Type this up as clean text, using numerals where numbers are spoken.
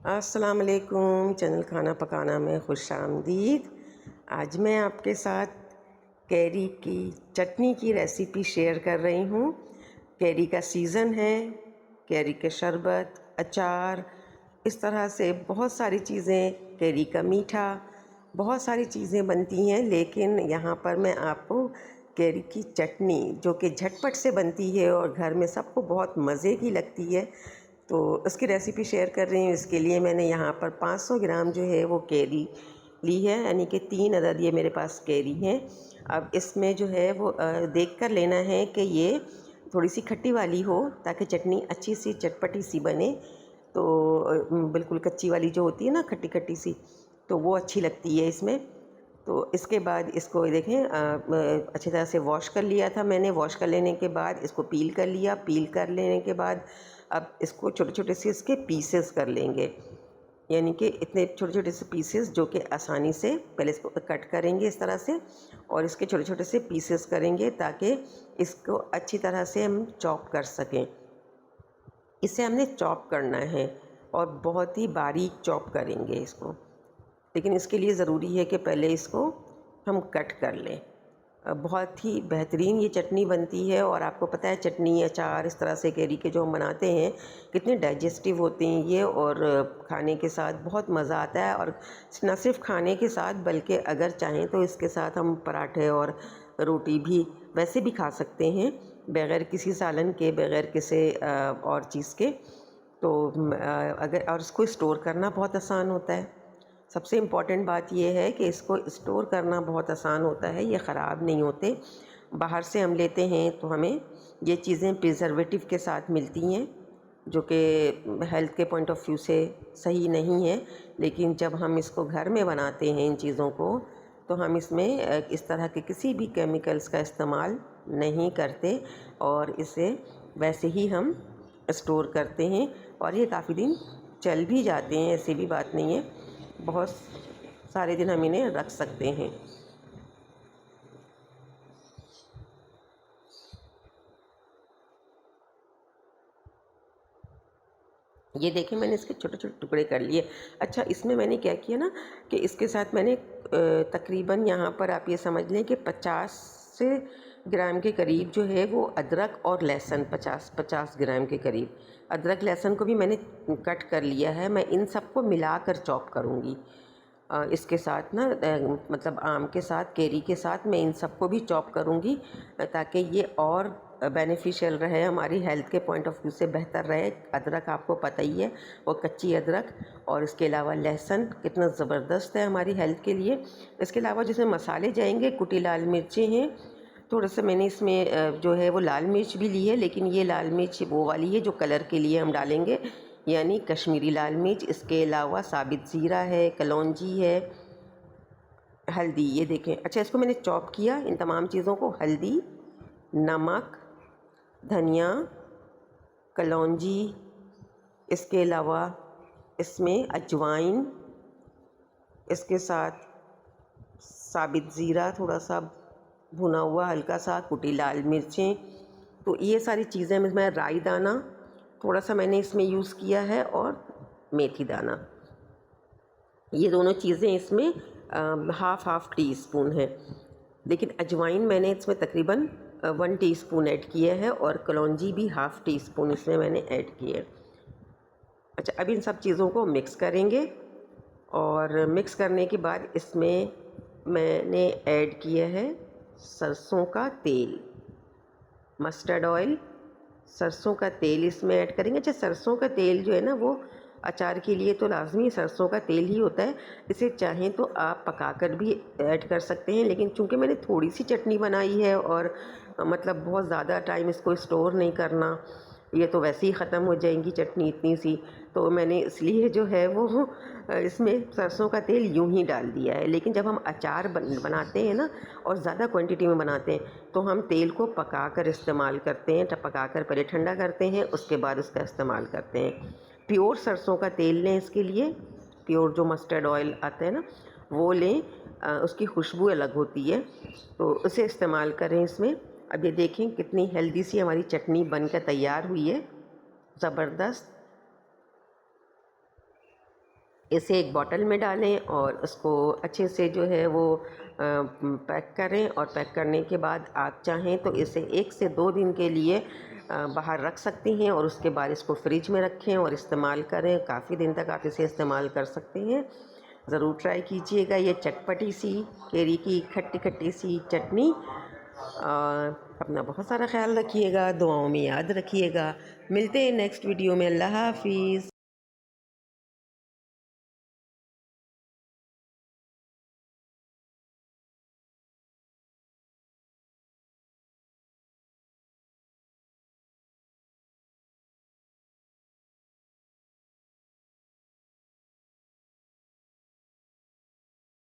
अस्सलाम वालेकुम। चैनल खाना पकाना में खुश आमदीद। आज मैं आपके साथ कैरी की चटनी की रेसिपी शेयर कर रही हूँ। कैरी का सीज़न है, कैरी के शरबत, अचार, इस तरह से बहुत सारी चीज़ें, कैरी का मीठा, बहुत सारी चीज़ें बनती हैं। लेकिन यहाँ पर मैं आपको कैरी की चटनी जो कि झटपट से बनती है और घर में सबको बहुत मज़े की लगती है, तो उसकी रेसिपी शेयर कर रही हूँ। इसके लिए मैंने यहाँ पर 500 ग्राम जो है वो कैरी ली है, यानी कि 3 अदद ये मेरे पास कैरी हैं। अब इसमें जो है वो देख कर लेना है कि ये थोड़ी सी खट्टी वाली हो, ताकि चटनी अच्छी सी चटपटी सी बने। तो बिल्कुल कच्ची वाली जो होती है ना, खट्टी खट्टी सी, तो वो अच्छी लगती है इसमें। तो इसके बाद इसको देखें, अच्छी तरह से वॉश कर लिया था मैंने। वॉश कर लेने के बाद इसको पील कर लिया। पील कर लेने के बाद अब इसको छोटे छोटे से इसके पीसेस कर लेंगे, यानी कि इतने छोटे छोटे से पीसेस जो कि आसानी से पहले इसको कट करेंगे इस तरह से, और इसके छोटे छोटे से पीसेस करेंगे ताकि इसको अच्छी तरह से हम चॉप कर सकें। इसे हमने चॉप करना है और बहुत ही बारीक चॉप करेंगे इसको, लेकिन इसके लिए ज़रूरी है कि पहले इसको हम कट कर लें। बहुत ही बेहतरीन ये चटनी बनती है। और आपको पता है चटनी, अचार इस तरह से कैरी के जो हम बनाते हैं कितने डाइजेस्टिव होते हैं ये, और खाने के साथ बहुत मज़ा आता है। और न सिर्फ खाने के साथ बल्कि अगर चाहें तो इसके साथ हम पराठे और रोटी भी वैसे भी खा सकते हैं, बग़ैर किसी सालन के, बग़ैर किसी और चीज़ के। तो अगर, और इसको स्टोर करना बहुत आसान होता है। सबसे इम्पॉर्टेंट बात यह है कि इसको स्टोर करना बहुत आसान होता है, ये ख़राब नहीं होते। बाहर से हम लेते हैं तो हमें ये चीज़ें प्रिजर्वेटिव के साथ मिलती हैं, जो कि हेल्थ के पॉइंट ऑफ व्यू से सही नहीं है। लेकिन जब हम इसको घर में बनाते हैं इन चीज़ों को, तो हम इसमें इस तरह के किसी भी केमिकल्स का इस्तेमाल नहीं करते, और इसे वैसे ही हम स्टोर करते हैं और ये काफ़ी दिन चल भी जाते हैं। ऐसी भी बात नहीं है, बहुत सारे दिन हम इन्हें रख सकते हैं। ये देखें, मैंने इसके छोटे छोटे टुकड़े कर लिए। अच्छा, इसमें मैंने क्या किया ना कि इसके साथ मैंने तकरीबन यहाँ पर आप ये समझ लें कि 50 से ग्राम के करीब जो है वो अदरक और लहसुन, 50 ग्राम के करीब अदरक लहसुन को भी मैंने कट कर लिया है। मैं इन सबको मिलाकर चॉप करूँगी इसके साथ ना, मतलब आम के साथ, कैरी के साथ मैं इन सबको भी चॉप करूँगी, ताकि ये और बेनिफिशियल रहे, हमारी हेल्थ के पॉइंट ऑफ व्यू से बेहतर रहे। अदरक आपको पता ही है, वो कच्ची अदरक, और इसके अलावा लहसुन कितना ज़बरदस्त है हमारी हेल्थ के लिए। इसके अलावा जिसमें मसाले जाएंगे, कुटी लाल मिर्चें हैं, थोड़ा सा मैंने इसमें जो है वो लाल मिर्च भी ली है, लेकिन ये लाल मिर्च वो वाली है जो कलर के लिए हम डालेंगे, यानी कश्मीरी लाल मिर्च। इसके अलावा साबित ज़ीरा है, कलौंजी है, हल्दी, ये देखें। अच्छा, इसको मैंने चॉप किया, इन तमाम चीज़ों को, हल्दी, नमक, धनिया, कलौंजी, इसके अलावा इसमें अजवाइन, इसके साथ साबित ज़ीरा थोड़ा सा भुना हुआ हल्का सा, कुटी लाल मिर्चें, तो ये सारी चीज़ें, मैं राई दाना थोड़ा सा मैंने इसमें यूज़ किया है, और मेथी दाना, ये दोनों चीज़ें इसमें हाफ़ टी स्पून है। लेकिन अजवाइन मैंने इसमें तकरीबन 1 टीस्पून ऐड किया है, और कलौंजी भी हाफ़ टी स्पून इसमें मैंने ऐड की है। अच्छा, अब इन सब चीज़ों को मिक्स करेंगे, और मिक्स करने के बाद इसमें मैंने ऐड किया है सरसों का तेल, मस्टर्ड ऑयल, सरसों का तेल इसमें ऐड करेंगे। अच्छा, सरसों का तेल जो है ना, वो अचार के लिए तो लाजमी सरसों का तेल ही होता है। इसे चाहें तो आप पकाकर भी ऐड कर सकते हैं, लेकिन चूंकि मैंने थोड़ी सी चटनी बनाई है और मतलब बहुत ज़्यादा टाइम इसको स्टोर नहीं करना, ये तो वैसे ही ख़त्म हो जाएंगी चटनी इतनी सी, तो मैंने इसलिए जो है वो इसमें सरसों का तेल यूं ही डाल दिया है। लेकिन जब हम अचार बनाते हैं ना, और ज़्यादा क्वांटिटी में बनाते हैं, तो हम तेल को पकाकर इस्तेमाल करते हैं। पकाकर पहले ठंडा करते हैं, उसके बाद उसका इस्तेमाल करते हैं। प्योर सरसों का तेल लें इसके लिए, प्योर जो मस्टर्ड ऑयल आता है ना, वो लें, उसकी खुशबू अलग होती है, तो उसे इस्तेमाल करें इसमें। अब ये देखें कितनी हेल्दी सी हमारी चटनी बनकर तैयार हुई है, ज़बरदस्त। इसे एक बॉटल में डालें और उसको अच्छे से जो है वो पैक करें। और पैक करने के बाद आप चाहें तो इसे 1 से 2 दिन के लिए बाहर रख सकती हैं और उसके बाद इसको फ्रिज में रखें और इस्तेमाल करें। काफ़ी दिन तक आप इसे इस्तेमाल कर सकते हैं। ज़रूर ट्राई कीजिएगा ये चटपटी सी केरी की खट्टी खट्टी सी चटनी। अपना बहुत सारा ख्याल रखिएगा, दुआओं में याद रखिएगा। मिलते हैं नेक्स्ट वीडियो में। अल्लाह हाफिज़।